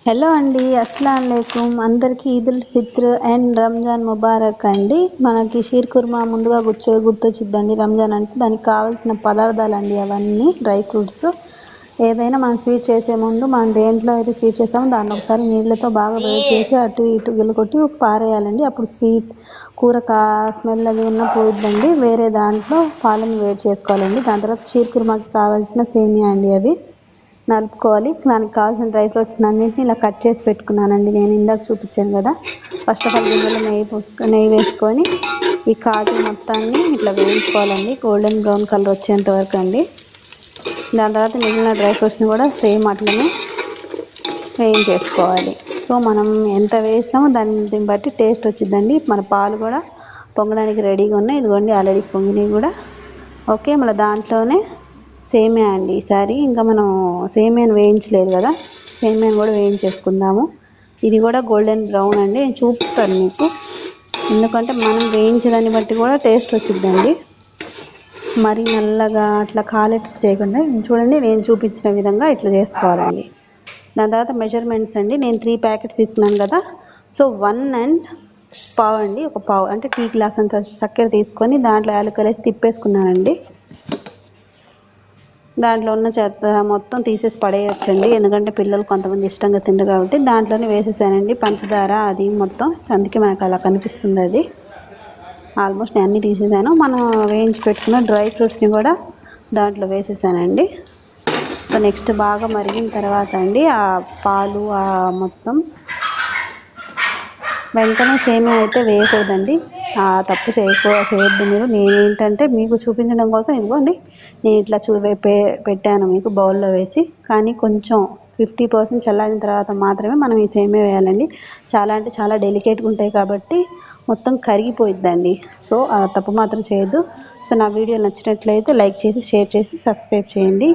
Hello అండి, అస్సలాము అలైకుం. అందరికీ ఈదుల్ ఫిత్ర్ అండ్ రంజాన్ ముబారక్ అండి. మనకి షీర్ కుర్మా ముందుగా గుర్తొచ్చిద్దండి. రంజాన్ అంటే దానికి కావాల్సిన పదార్థాలు అండి అవన్నీ డ్రై ఫ్రూట్స్. ఏదైనా మనం స్వీట్ చేసే ముందు మనం దేంట్లో అయితే స్వీట్ చేసామో దాన్ని ఒకసారి నీళ్ళతో బాగా వేడి చేసి అటు ఇటు గిలకొట్టి పారేయాలండి. అప్పుడు స్వీట్ కూర స్మెల్ అది ఉన్న పోయిద్దండి. వేరే దాంట్లో పాలను వేడి చేసుకోవాలండి. దాని తర్వాత షీర్ కుర్మాకి కావాల్సిన సేమియా అండి అవి నలుపుకోవాలి. దానికి కావాల్సిన డ్రై ఫ్రూట్స్ అన్నింటినీ ఇలా కట్ చేసి పెట్టుకున్నానండి. నేను ఇందాక చూపించాను కదా. ఫస్ట్ ఆఫ్ ఆల్ గిన్నెలో నెయ్యి వేసుకొని ఈ కాజు మొత్తాన్ని ఇట్లా వేయించుకోవాలండి, గోల్డెన్ బ్రౌన్ కలర్ వచ్చేంత వరకు అండి. దాని తర్వాత మిగిలిన డ్రై ఫ్రూట్స్ని కూడా సేమ్ అట్లనే వేయించేసుకోవాలి. సో మనం ఎంత వేస్తామో దాన్ని బట్టి టేస్ట్ వచ్చిందండి. మన పాలు కూడా పొంగడానికి రెడీగా ఉన్నాయి. ఇదిగోండి ఆల్రెడీ పొంగినవి కూడా. ఓకే, మళ్ళీ దాంట్లోనే సేమియా అండి. ఈసారి ఇంకా మనం సేమియాను వేయించలేదు కదా, సేమియాను కూడా వేయించేసుకుందాము. ఇది కూడా గోల్డెన్ బ్రౌన్ అండి. నేను చూపిస్తాను మీకు, ఎందుకంటే మనం వేయించడాన్ని బట్టి కూడా టేస్ట్ వచ్చిద్దండి. మరి నల్లగా అట్లా కాలేటట్టు చేయకుండా చూడండి, నేను చూపించిన విధంగా ఇట్లా చేసుకోవాలండి. దాని తర్వాత మెజర్మెంట్స్ అండి. నేను 3 ప్యాకెట్స్ తీసుకున్నాను కదా, సో 1.5 అండి. ఒక పావు అంటే టీ గ్లాస్ అంత చక్కెర తీసుకొని దాంట్లో యాలకులు వేసి తిప్పేసుకున్నానండి. దాంట్లో ఉన్న చెత్త మొత్తం తీసేసి పడేయచ్చండి, ఎందుకంటే పిల్లలు కొంతమంది ఇష్టంగా తింటారు కాబట్టి. దాంట్లోనే వేసేసానండి పంచదార అది మొత్తం, అందుకే మనకు అలా కనిపిస్తుంది. అది ఆల్మోస్ట్ నేను అన్నీ తీసేసాను. మనం వేయించి పెట్టుకున్న డ్రై ఫ్రూట్స్ని కూడా దాంట్లో వేసేసానండి. సో నెక్స్ట్ బాగా మరిగిన తర్వాత అండి ఆ పాలు మొత్తం వెంటనే సేమియా అయితే వేయకూడదండి. తప్పు చేయొద్దు మీరు. నేనేంటంటే మీకు చూపించడం కోసం ఇదిగోండి నేను ఇట్లా పెట్టాను మీకు బౌల్లో వేసి. కానీ కొంచెం 50% చల్లారిన తర్వాత మాత్రమే మనం ఈ సేమియా వేయాలండి. చాలా అంటే చాలా డెలికేట్గా ఉంటాయి కాబట్టి మొత్తం కరిగిపోయిద్దండి. సో ఆ తప్పు మాత్రం చేయొద్దు. సో నా వీడియో నచ్చినట్లయితే లైక్ చేసి, షేర్ చేసి, సబ్స్క్రైబ్ చేయండి.